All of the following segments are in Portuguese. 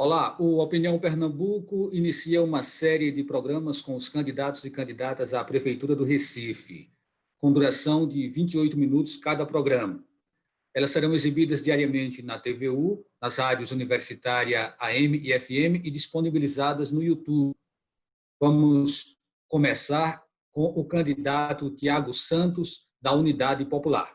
Olá, o Opinião Pernambuco inicia uma série de programas com os candidatos e candidatas à Prefeitura do Recife, com duração de 28 minutos cada programa. Elas serão exibidas diariamente na TVU, nas rádios universitária AM e FM e disponibilizadas no YouTube. Vamos começar com o candidato Tiago Santos, da Unidade Popular.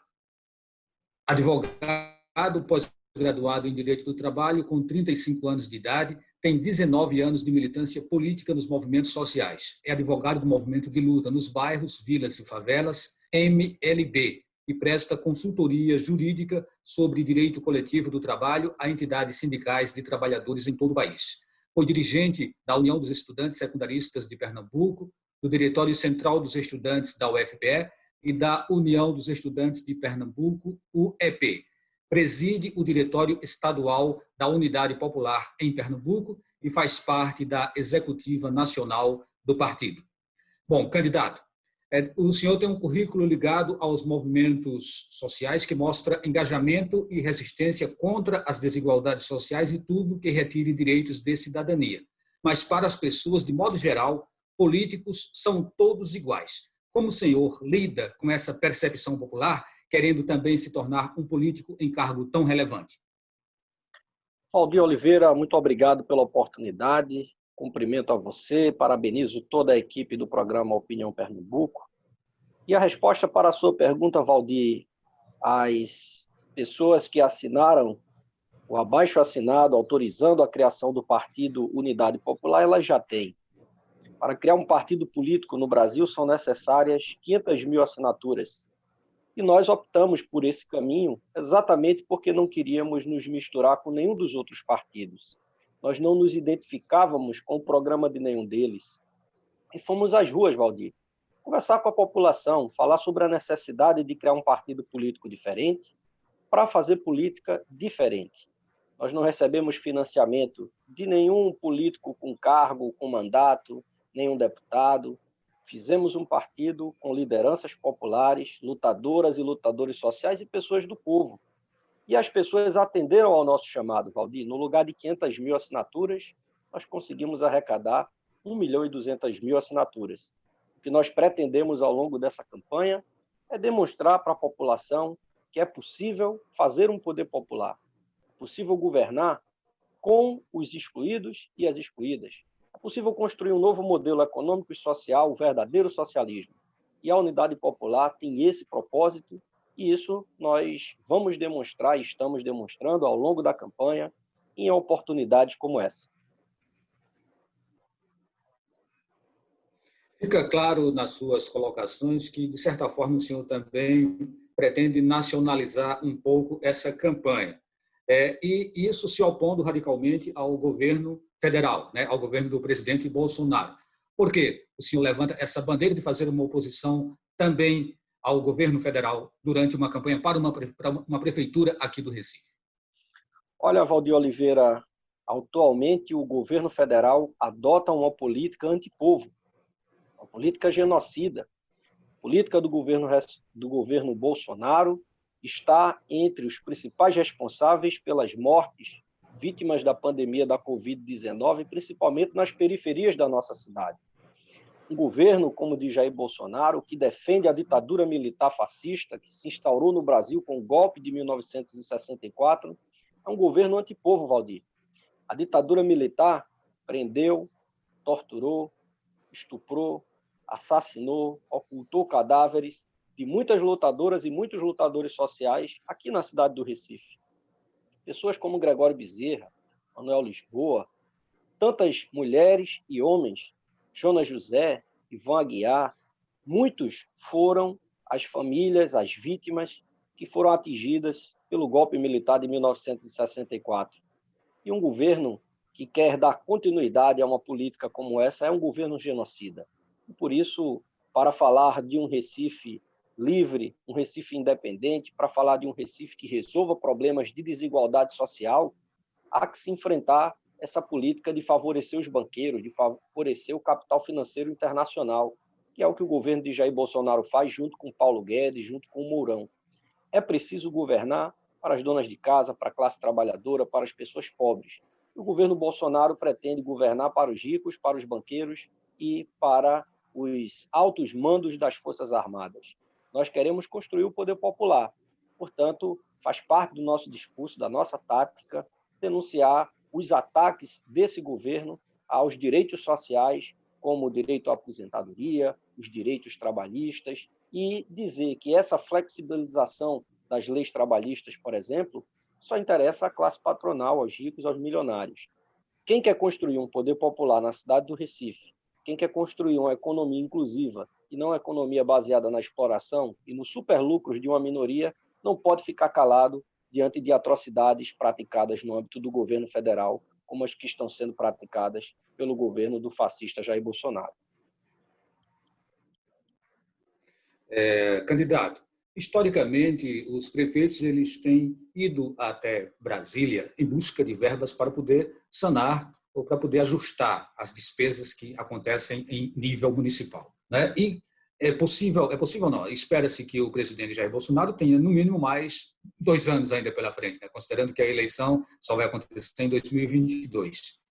Advogado pós-graduado em Direito do Trabalho, com 35 anos de idade, tem 19 anos de militância política nos movimentos sociais. É advogado do movimento de luta nos bairros, vilas e favelas, MLB, e presta consultoria jurídica sobre direito coletivo do trabalho a entidades sindicais de trabalhadores em todo o país. Foi dirigente da União dos Estudantes Secundaristas de Pernambuco, do Diretório Central dos Estudantes da UFPE e da União dos Estudantes de Pernambuco, UEP. Preside o Diretório Estadual da Unidade Popular em Pernambuco e faz parte da Executiva Nacional do partido. Bom, candidato, o senhor tem um currículo ligado aos movimentos sociais que mostra engajamento e resistência contra as desigualdades sociais e tudo que retire direitos de cidadania. Mas para as pessoas, de modo geral, políticos são todos iguais. Como o senhor lida com essa percepção popular, querendo também se tornar um político em cargo tão relevante? Valdir Oliveira, muito obrigado pela oportunidade. Cumprimento a você, parabenizo toda a equipe do programa Opinião Pernambuco. E a resposta para a sua pergunta, Valdir, as pessoas que assinaram o abaixo-assinado autorizando a criação do partido Unidade Popular, elas já têm. Para criar um partido político no Brasil são necessárias 500 mil assinaturas. E nós optamos por esse caminho exatamente porque não queríamos nos misturar com nenhum dos outros partidos. Nós não nos identificávamos com o programa de nenhum deles. E fomos às ruas, Valdir, conversar com a população, falar sobre a necessidade de criar um partido político diferente para fazer política diferente. Nós não recebemos financiamento de nenhum político com cargo, com mandato, nenhum deputado. Fizemos um partido com lideranças populares, lutadoras e lutadores sociais e pessoas do povo. E as pessoas atenderam ao nosso chamado, Valdir. No lugar de 500 mil assinaturas, nós conseguimos arrecadar 1.200.000 assinaturas. O que nós pretendemos ao longo dessa campanha é demonstrar para a população que é possível fazer um poder popular, é possível governar com os excluídos e as excluídas. É possível construir um novo modelo econômico e social, o verdadeiro socialismo. E a Unidade Popular tem esse propósito, e isso nós vamos demonstrar e estamos demonstrando ao longo da campanha em oportunidades como essa. Fica claro nas suas colocações que, de certa forma, o senhor também pretende nacionalizar um pouco essa campanha. E isso se opondo radicalmente ao governo federal, né, ao governo do presidente Bolsonaro. Por que o senhor levanta essa bandeira de fazer uma oposição também ao governo federal durante uma campanha para uma prefeitura aqui do Recife? Olha, Valdir Oliveira, atualmente o governo federal adota uma política antipovo, uma política genocida. A política do governo Bolsonaro está entre os principais responsáveis pelas mortes vítimas da pandemia da Covid-19, principalmente nas periferias da nossa cidade. Um governo como o de Jair Bolsonaro, que defende a ditadura militar fascista que se instaurou no Brasil com o golpe de 1964, é um governo antipovo, Valdir. A ditadura militar prendeu, torturou, estuprou, assassinou, ocultou cadáveres de muitas lutadoras e muitos lutadores sociais aqui na cidade do Recife. Pessoas como Gregório Bezerra, Manuel Lisboa, tantas mulheres e homens, Jonas José, Ivan Aguiar, muitos foram as famílias, as vítimas que foram atingidas pelo golpe militar de 1964. E um governo que quer dar continuidade a uma política como essa é um governo genocida. E por isso, para falar de um Recife livre, um Recife independente, para falar de um Recife que resolva problemas de desigualdade social, há que se enfrentar essa política de favorecer os banqueiros, de favorecer o capital financeiro internacional, que é o que o governo de Jair Bolsonaro faz junto com Paulo Guedes, junto com o Mourão. É preciso governar para as donas de casa, para a classe trabalhadora, para as pessoas pobres. O governo Bolsonaro pretende governar para os ricos, para os banqueiros e para os altos mandos das Forças Armadas. Nós queremos construir o poder popular. Portanto, faz parte do nosso discurso, da nossa tática, denunciar os ataques desse governo aos direitos sociais, como o direito à aposentadoria, os direitos trabalhistas, e dizer que essa flexibilização das leis trabalhistas, por exemplo, só interessa à classe patronal, aos ricos, aos milionários. Quem quer construir um poder popular na cidade do Recife, quem quer construir uma economia inclusiva e não uma economia baseada na exploração e nos superlucros de uma minoria, não pode ficar calado diante de atrocidades praticadas no âmbito do governo federal, como as que estão sendo praticadas pelo governo do fascista Jair Bolsonaro. Candidato, historicamente, os prefeitos eles têm ido até Brasília em busca de verbas para poder sanar ou para poder ajustar as despesas que acontecem em nível municipal, né? E é possível não, espera-se que o presidente Jair Bolsonaro tenha, no mínimo, mais 2 anos ainda pela frente, né? Considerando que a eleição só vai acontecer em 2022.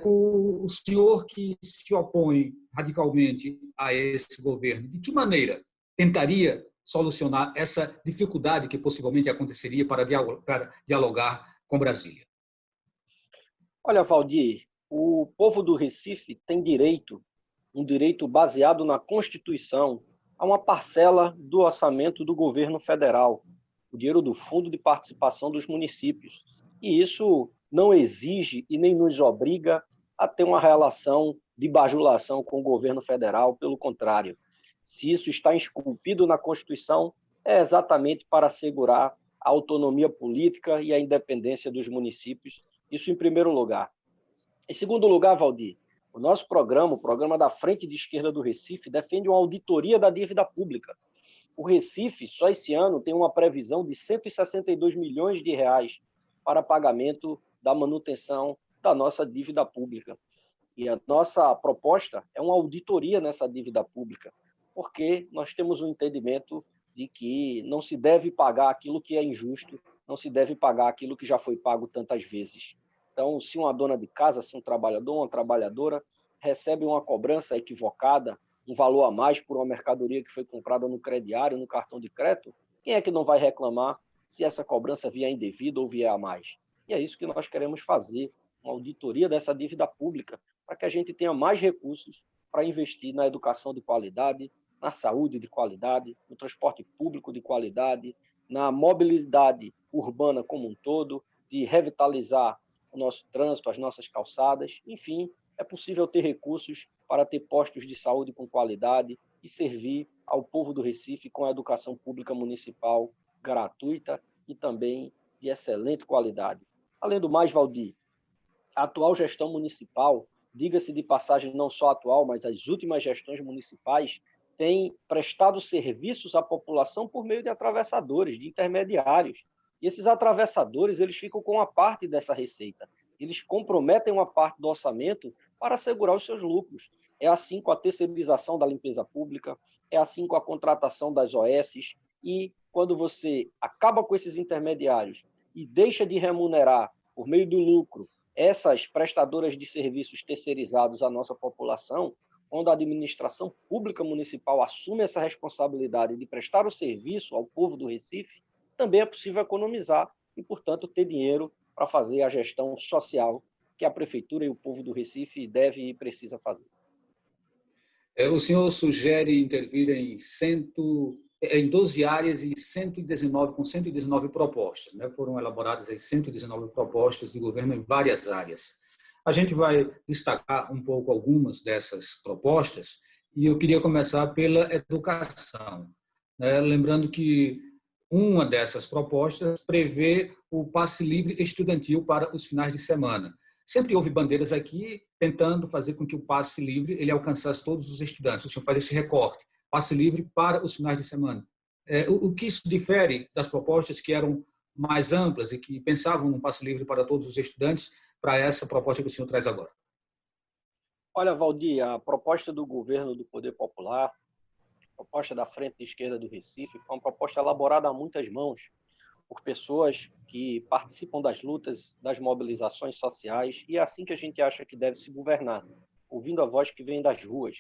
O senhor que se opõe radicalmente a esse governo, de que maneira tentaria solucionar essa dificuldade que possivelmente aconteceria para dialogar com Brasília? Olha, Valdir, o povo do Recife tem direito, um direito baseado na Constituição, a uma parcela do orçamento do governo federal, o dinheiro do Fundo de Participação dos Municípios. E isso não exige e nem nos obriga a ter uma relação de bajulação com o governo federal, pelo contrário. Se isso está esculpido na Constituição, é exatamente para assegurar a autonomia política e a independência dos municípios, isso em primeiro lugar. Em segundo lugar, Valdir, o nosso programa, o programa da Frente de Esquerda do Recife, defende uma auditoria da dívida pública. O Recife, só esse ano, tem uma previsão de 162 milhões de reais para pagamento da manutenção da nossa dívida pública. E a nossa proposta é uma auditoria nessa dívida pública, porque nós temos um entendimento de que não se deve pagar aquilo que é injusto, não se deve pagar aquilo que já foi pago tantas vezes. Então, se uma dona de casa, se um trabalhador, uma trabalhadora recebe uma cobrança equivocada, um valor a mais por uma mercadoria que foi comprada no crediário, no cartão de crédito, quem é que não vai reclamar se essa cobrança vier indevida ou vier a mais? E é isso que nós queremos fazer, uma auditoria dessa dívida pública, para que a gente tenha mais recursos para investir na educação de qualidade, na saúde de qualidade, no transporte público de qualidade, na mobilidade urbana como um todo, de revitalizar o nosso trânsito, as nossas calçadas, enfim, é possível ter recursos para ter postos de saúde com qualidade e servir ao povo do Recife com a educação pública municipal gratuita e também de excelente qualidade. Além do mais, Valdir, a atual gestão municipal, diga-se de passagem, não só a atual, mas as últimas gestões municipais, tem prestado serviços à população por meio de atravessadores, de intermediários. E esses atravessadores, eles ficam com uma parte dessa receita. Eles comprometem uma parte do orçamento para assegurar os seus lucros. É assim com a terceirização da limpeza pública, é assim com a contratação das OSs. E quando você acaba com esses intermediários e deixa de remunerar por meio do lucro essas prestadoras de serviços terceirizados à nossa população, quando a administração pública municipal assume essa responsabilidade de prestar o serviço ao povo do Recife, também é possível economizar e, portanto, ter dinheiro para fazer a gestão social que a Prefeitura e o povo do Recife deve e precisa fazer. O senhor sugere intervir em 12 áreas e 119 propostas, né? Foram elaboradas 119 propostas de governo em várias áreas. A gente vai destacar um pouco algumas dessas propostas e eu queria começar pela educação, né? Lembrando que uma dessas propostas prevê o passe livre estudantil para os finais de semana. Sempre houve bandeiras aqui tentando fazer com que o passe livre ele alcançasse todos os estudantes. O senhor faz esse recorte, passe livre para os finais de semana. O que isso difere das propostas que eram mais amplas e que pensavam no passe livre para todos os estudantes para essa proposta que o senhor traz agora? Olha, Valdir, a proposta do governo do Poder Popular, a proposta da Frente de Esquerda do Recife, foi uma proposta elaborada a muitas mãos, por pessoas que participam das lutas, das mobilizações sociais, e é assim que a gente acha que deve se governar, ouvindo a voz que vem das ruas.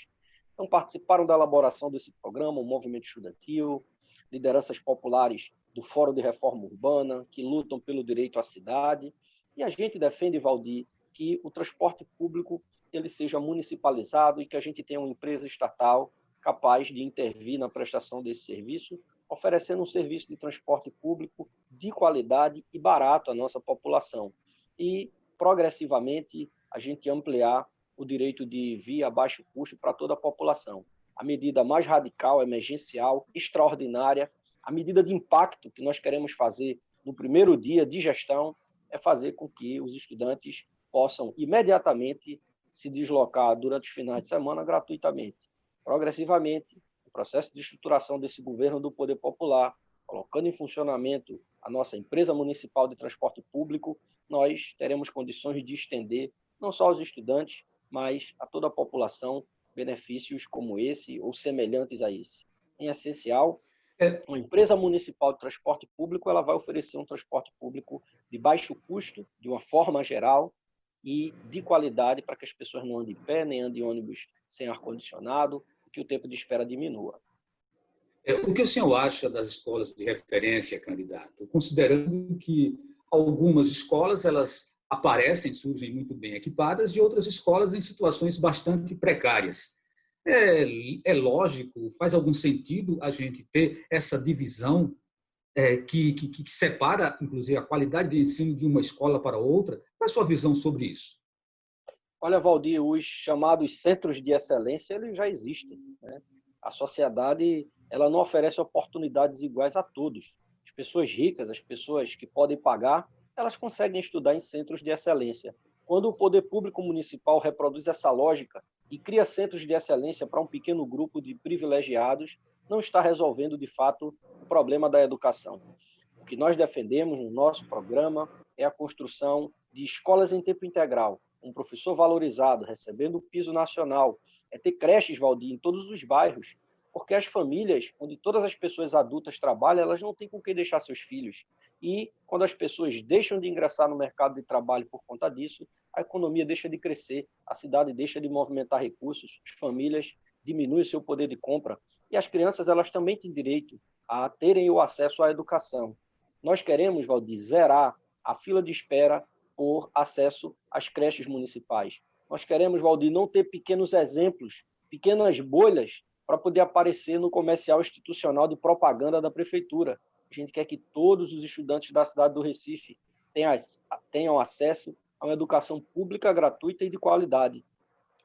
Então, participaram da elaboração desse programa o movimento estudantil, lideranças populares do Fórum de Reforma Urbana, que lutam pelo direito à cidade, e a gente defende, Valdir, que o transporte público ele seja municipalizado e que a gente tenha uma empresa estatal capaz de intervir na prestação desse serviço, oferecendo um serviço de transporte público de qualidade e barato à nossa população. E, progressivamente, a gente ampliar o direito de via a baixo custo para toda a população. A medida mais radical, emergencial, extraordinária, a medida de impacto que nós queremos fazer no primeiro dia de gestão é fazer com que os estudantes possam imediatamente se deslocar durante os finais de semana gratuitamente. Progressivamente, o processo de estruturação desse governo do poder popular, colocando em funcionamento a nossa empresa municipal de transporte público, nós teremos condições de estender não só aos estudantes, mas a toda a população benefícios como esse ou semelhantes a esse. Em essencial, uma empresa municipal de transporte público ela vai oferecer um transporte público de baixo custo, de uma forma geral, e de qualidade para que as pessoas não andem em pé, nem andem em ônibus sem ar-condicionado, que o tempo de espera diminua. O que o senhor acha das escolas de referência, candidato? Considerando que algumas escolas elas aparecem, surgem muito bem equipadas e outras escolas em situações bastante precárias. É lógico, faz algum sentido a gente ter essa divisão que separa, inclusive, a qualidade de ensino de uma escola para outra? Qual é a sua visão sobre isso? Olha, Valdir, os chamados centros de excelência eles já existem, né? A sociedade ela não oferece oportunidades iguais a todos. As pessoas ricas, as pessoas que podem pagar, elas conseguem estudar em centros de excelência. Quando o poder público municipal reproduz essa lógica e cria centros de excelência para um pequeno grupo de privilegiados, não está resolvendo, de fato, o problema da educação. O que nós defendemos no nosso programa é a construção de escolas em tempo integral, um professor valorizado, recebendo o piso nacional, é ter creches, Valdir, em todos os bairros, porque as famílias, onde todas as pessoas adultas trabalham, elas não têm com quem deixar seus filhos. E quando as pessoas deixam de ingressar no mercado de trabalho por conta disso, a economia deixa de crescer, a cidade deixa de movimentar recursos, as famílias diminuem seu poder de compra e as crianças elas também têm direito a terem o acesso à educação. Nós queremos, Valdir, zerar a fila de espera por acesso às creches municipais. Nós queremos, Valdir, não ter pequenos exemplos, pequenas bolhas para poder aparecer no comercial institucional de propaganda da prefeitura. A gente quer que todos os estudantes da cidade do Recife tenham acesso a uma educação pública, gratuita e de qualidade.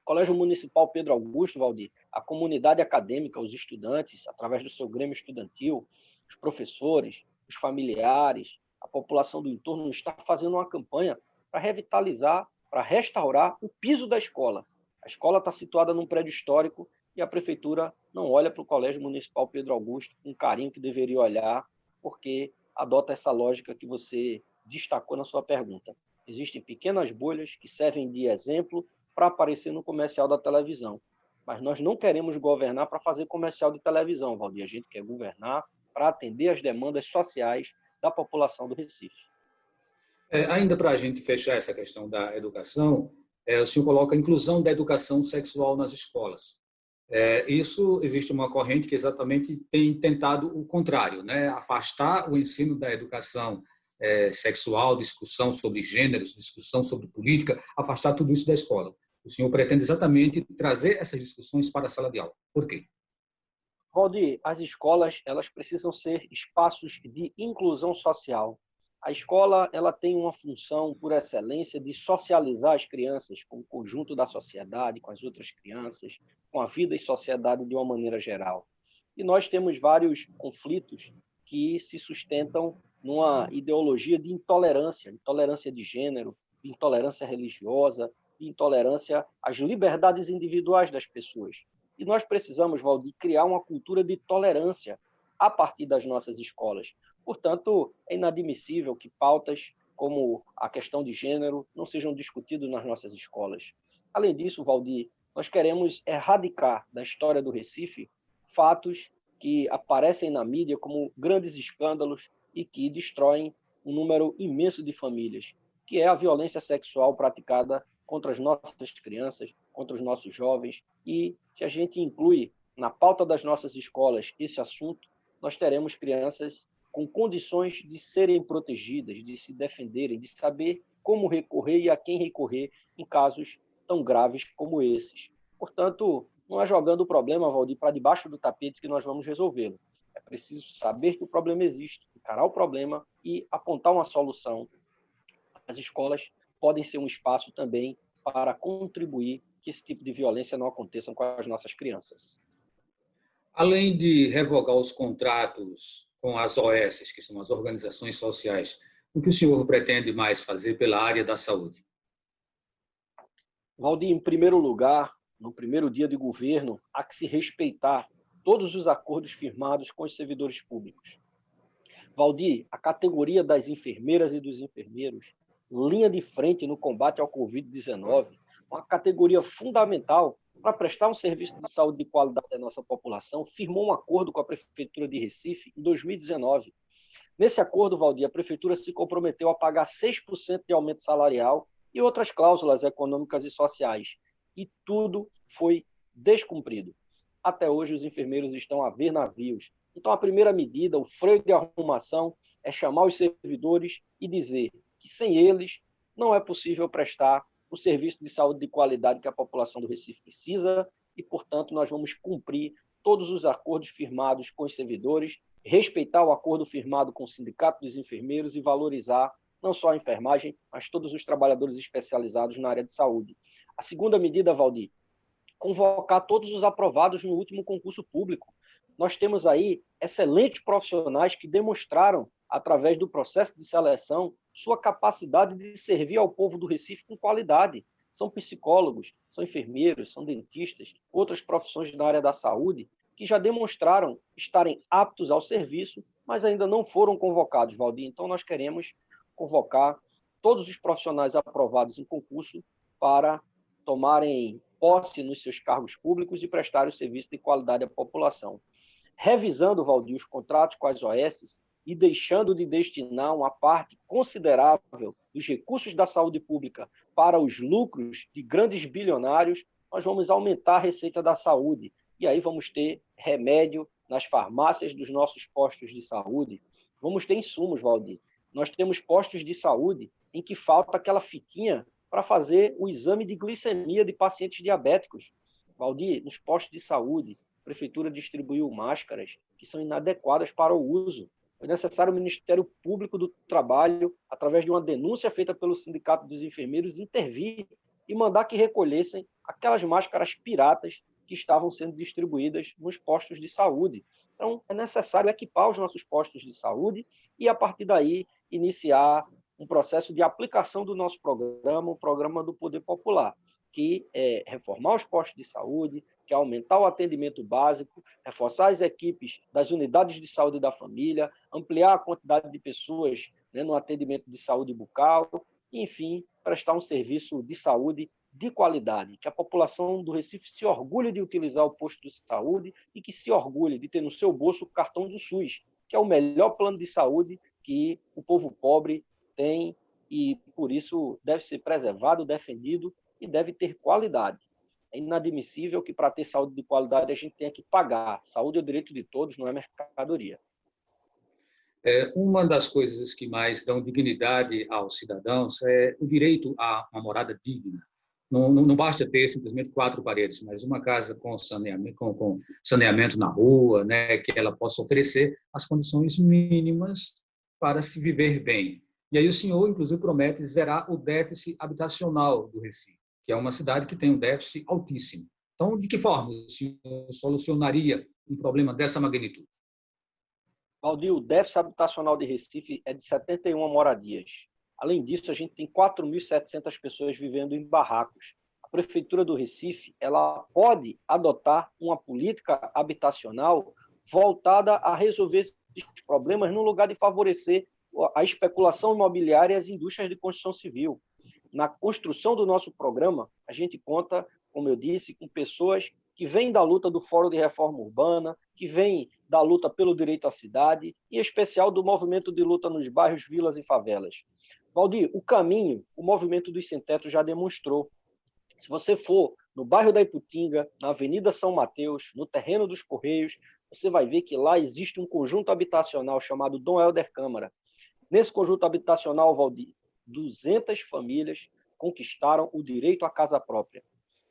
O Colégio Municipal Pedro Augusto, Valdir, a comunidade acadêmica, os estudantes, através do seu grêmio estudantil, os professores, os familiares, a população do entorno está fazendo uma campanha para revitalizar, para restaurar o piso da escola. A escola está situada num prédio histórico e a prefeitura não olha para o Colégio Municipal Pedro Augusto com o carinho que deveria olhar, porque adota essa lógica que você destacou na sua pergunta. Existem pequenas bolhas que servem de exemplo para aparecer no comercial da televisão. Mas nós não queremos governar para fazer comercial de televisão, Valdir. A gente quer governar para atender às demandas sociais da população do Recife. Ainda para a gente fechar essa questão da educação, o senhor coloca a inclusão da educação sexual nas escolas. Isso existe uma corrente que exatamente tem tentado o contrário, né? Afastar o ensino da educação sexual, discussão sobre gêneros, discussão sobre política, afastar tudo isso da escola. O senhor pretende exatamente trazer essas discussões para a sala de aula. Por quê? Valdir, as escolas elas precisam ser espaços de inclusão social. A escola ela tem uma função, por excelência, de socializar as crianças com o conjunto da sociedade, com as outras crianças, com a vida e sociedade de uma maneira geral. E nós temos vários conflitos que se sustentam numa ideologia de intolerância de gênero, de intolerância religiosa, de intolerância às liberdades individuais das pessoas. E nós precisamos, Valdir, criar uma cultura de tolerância a partir das nossas escolas. Portanto, é inadmissível que pautas como a questão de gênero não sejam discutidas nas nossas escolas. Além disso, Valdir, nós queremos erradicar da história do Recife fatos que aparecem na mídia como grandes escândalos e que destroem um número imenso de famílias, que é a violência sexual praticada contra as nossas crianças, contra os nossos jovens. E se a gente inclui na pauta das nossas escolas esse assunto, nós teremos crianças com condições de serem protegidas, de se defenderem, de saber como recorrer e a quem recorrer em casos tão graves como esses. Portanto, não é jogando o problema, Valdir, para debaixo do tapete que nós vamos resolvê-lo. É preciso saber que o problema existe, encarar o problema e apontar uma solução. As escolas podem ser um espaço também para contribuir que esse tipo de violência não aconteça com as nossas crianças. Além de revogar os contratos com as OS, que são as organizações sociais, o que o senhor pretende mais fazer pela área da saúde? Valdir, em primeiro lugar, no primeiro dia de governo, há que se respeitar todos os acordos firmados com os servidores públicos. Valdir, a categoria das enfermeiras e dos enfermeiros, linha de frente no combate ao Covid-19, uma categoria fundamental para prestar um serviço de saúde de qualidade à nossa população, firmou um acordo com a Prefeitura de Recife em 2019. Nesse acordo, Valdir, a Prefeitura se comprometeu a pagar 6% de aumento salarial e outras cláusulas econômicas e sociais. E tudo foi descumprido. Até hoje, os enfermeiros estão a ver navios. Então, a primeira medida, o freio de arrumação, é chamar os servidores e dizer que sem eles não é possível prestar o serviço de saúde de qualidade que a população do Recife precisa e, portanto, nós vamos cumprir todos os acordos firmados com os servidores, respeitar o acordo firmado com o Sindicato dos Enfermeiros e valorizar não só a enfermagem, mas todos os trabalhadores especializados na área de saúde. A segunda medida, Valdir, convocar todos os aprovados no último concurso público. Nós temos aí excelentes profissionais que demonstraram, através do processo de seleção, sua capacidade de servir ao povo do Recife com qualidade. São psicólogos, são enfermeiros, são dentistas, outras profissões da área da saúde, que já demonstraram estarem aptos ao serviço, mas ainda não foram convocados, Valdir. Então, nós queremos convocar todos os profissionais aprovados em concurso para tomarem posse nos seus cargos públicos e prestarem o serviço de qualidade à população. Revisando, Valdir, os contratos com as OS e deixando de destinar uma parte considerável dos recursos da saúde pública para os lucros de grandes bilionários, nós vamos aumentar a receita da saúde. E aí vamos ter remédio nas farmácias dos nossos postos de saúde. Vamos ter insumos, Valdir. Nós temos postos de saúde em que falta aquela fitinha para fazer o exame de glicemia de pacientes diabéticos. Valdir, nos postos de saúde, a Prefeitura distribuiu máscaras que são inadequadas para o uso. Foi necessário o Ministério Público do Trabalho, através de uma denúncia feita pelo Sindicato dos Enfermeiros, intervir e mandar que recolhessem aquelas máscaras piratas que estavam sendo distribuídas nos postos de saúde. Então, é necessário equipar os nossos postos de saúde e, a partir daí, iniciar um processo de aplicação do nosso programa, o programa do Poder Popular, que é reformar os postos de saúde, que é aumentar o atendimento básico, reforçar as equipes das unidades de saúde da família, ampliar a quantidade de pessoas, né, no atendimento de saúde bucal, e, enfim, prestar um serviço de saúde de qualidade, que a população do Recife se orgulhe de utilizar o posto de saúde e que se orgulhe de ter no seu bolso o cartão do SUS, que é o melhor plano de saúde que o povo pobre tem e, por isso, deve ser preservado, defendido e deve ter qualidade. É inadmissível que, para ter saúde de qualidade, a gente tenha que pagar. Saúde é o direito de todos, não é mercadoria. Uma das coisas que mais dão dignidade aos cidadãos é o direito a uma morada digna. Não basta ter simplesmente 4 paredes, mas uma casa com saneamento na rua, né, que ela possa oferecer as condições mínimas para se viver bem. E aí o senhor, inclusive, promete zerar o déficit habitacional do Recife, que é uma cidade que tem um déficit altíssimo. Então, de que forma o senhor solucionaria um problema dessa magnitude? Valdir, o déficit habitacional de Recife é de 71 moradias. Além disso, a gente tem 4.700 pessoas vivendo em barracos. A Prefeitura do Recife ela pode adotar uma política habitacional voltada a resolver esses problemas no lugar de favorecer a especulação imobiliária e as indústrias de construção civil. Na construção do nosso programa, a gente conta, como eu disse, com pessoas que vem da luta do Fórum de Reforma Urbana, que vem da luta pelo direito à cidade, e em especial do movimento de luta nos bairros, vilas e favelas. Valdir, o caminho, o movimento dos sem teto já demonstrou. Se você for no bairro da Iputinga, na Avenida São Mateus, no terreno dos Correios, você vai ver que lá existe um conjunto habitacional chamado Dom Helder Câmara. Nesse conjunto habitacional, Valdir, 200 famílias conquistaram o direito à casa própria,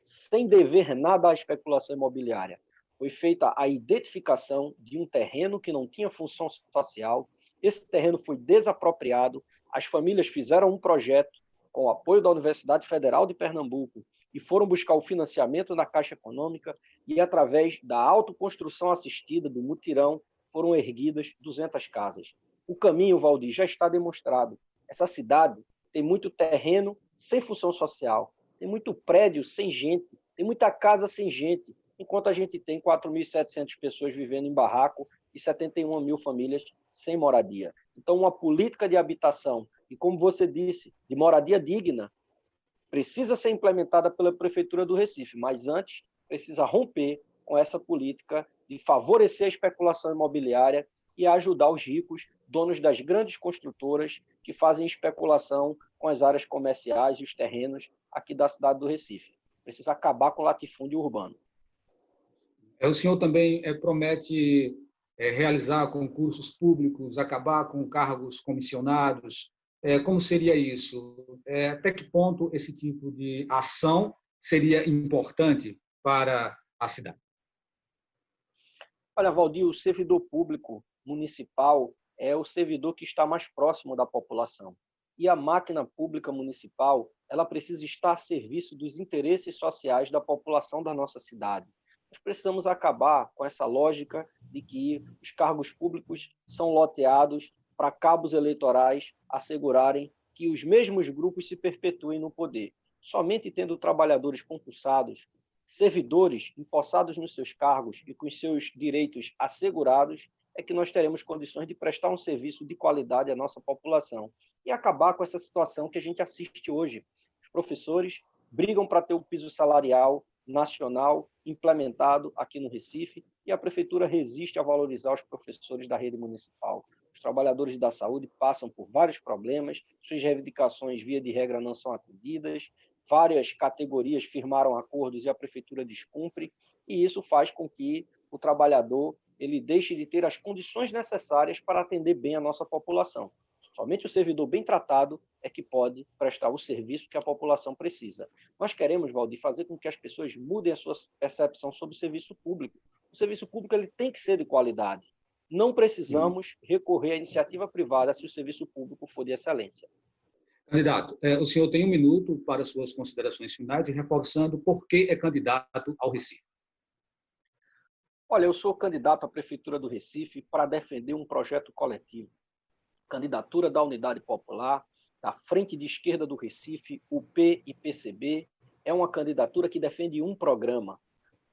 sem dever nada à especulação imobiliária. Foi feita a identificação de um terreno que não tinha função social, esse terreno foi desapropriado, as famílias fizeram um projeto com o apoio da Universidade Federal de Pernambuco e foram buscar o financiamento na Caixa Econômica e, através da autoconstrução assistida, do mutirão, foram erguidas 200 casas. O caminho, Valdir, já está demonstrado. Essa cidade tem muito terreno sem função social, tem muito prédio sem gente, tem muita casa sem gente, enquanto a gente tem 4.700 pessoas vivendo em barraco e 71 mil famílias sem moradia. Então, uma política de habitação, e como você disse, de moradia digna, precisa ser implementada pela Prefeitura do Recife, mas antes precisa romper com essa política de favorecer a especulação imobiliária e ajudar os ricos, donos das grandes construtoras que fazem especulação com as áreas comerciais e os terrenos aqui da cidade do Recife. Precisa acabar com o latifúndio urbano. O senhor também promete realizar concursos públicos, acabar com cargos comissionados. Como seria isso? Até que ponto esse tipo de ação seria importante para a cidade? Olha, Valdir, o servidor público municipal é o servidor que está mais próximo da população. E a máquina pública municipal, ela precisa estar a serviço dos interesses sociais da população da nossa cidade. Nós precisamos acabar com essa lógica de que os cargos públicos são loteados para cabos eleitorais assegurarem que os mesmos grupos se perpetuem no poder. Somente tendo trabalhadores concursados, servidores empossados nos seus cargos e com os seus direitos assegurados, é que nós teremos condições de prestar um serviço de qualidade à nossa população e acabar com essa situação que a gente assiste hoje. Os professores brigam para ter o piso salarial nacional implementado aqui no Recife e a Prefeitura resiste a valorizar os professores da rede municipal. Os trabalhadores da saúde passam por vários problemas, suas reivindicações, via de regra, não são atendidas, várias categorias firmaram acordos e a Prefeitura descumpre, e isso faz com que o trabalhador ele deixe de ter as condições necessárias para atender bem a nossa população. Somente o servidor bem tratado é que pode prestar o serviço que a população precisa. Nós queremos, Valdir, fazer com que as pessoas mudem a sua percepção sobre o serviço público. O serviço público ele tem que ser de qualidade. Não precisamos recorrer à iniciativa privada se o serviço público for de excelência. Candidato, o senhor tem 1 minuto para suas considerações finais e reforçando por que é candidato ao Recife. Olha, eu sou candidato à Prefeitura do Recife para defender um projeto coletivo. Candidatura da Unidade Popular, da Frente de Esquerda do Recife, UP e PCB, é uma candidatura que defende um programa.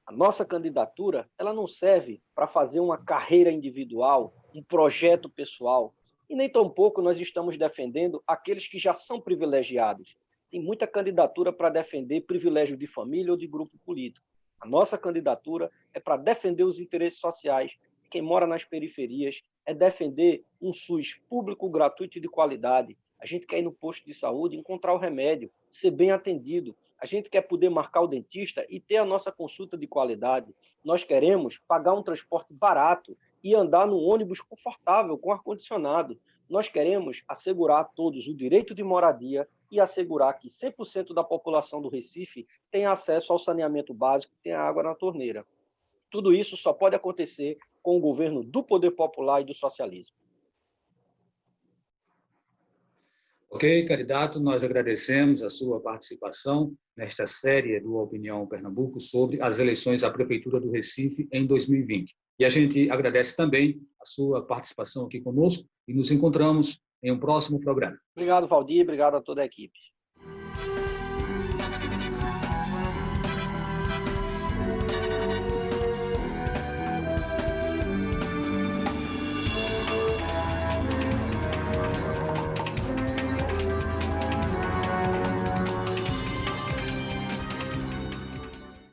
A nossa candidatura ela não serve para fazer uma carreira individual, um projeto pessoal, e nem tampouco nós estamos defendendo aqueles que já são privilegiados. Tem muita candidatura para defender privilégio de família ou de grupo político. A nossa candidatura é para defender os interesses sociais de quem mora nas periferias, é defender um SUS público, gratuito e de qualidade. A gente quer ir no posto de saúde, encontrar o remédio, ser bem atendido. A gente quer poder marcar o dentista e ter a nossa consulta de qualidade. Nós queremos pagar um transporte barato e andar num ônibus confortável, com ar-condicionado. Nós queremos assegurar a todos o direito de moradia e assegurar que 100% da população do Recife tenha acesso ao saneamento básico, tenha água na torneira. Tudo isso só pode acontecer com o governo do poder popular e do socialismo. Ok, candidato, nós agradecemos a sua participação nesta série do Opinião Pernambuco sobre as eleições à Prefeitura do Recife em 2020. E a gente agradece também a sua participação aqui conosco e nos encontramos em um próximo programa. Obrigado, Valdir, obrigado a toda a equipe.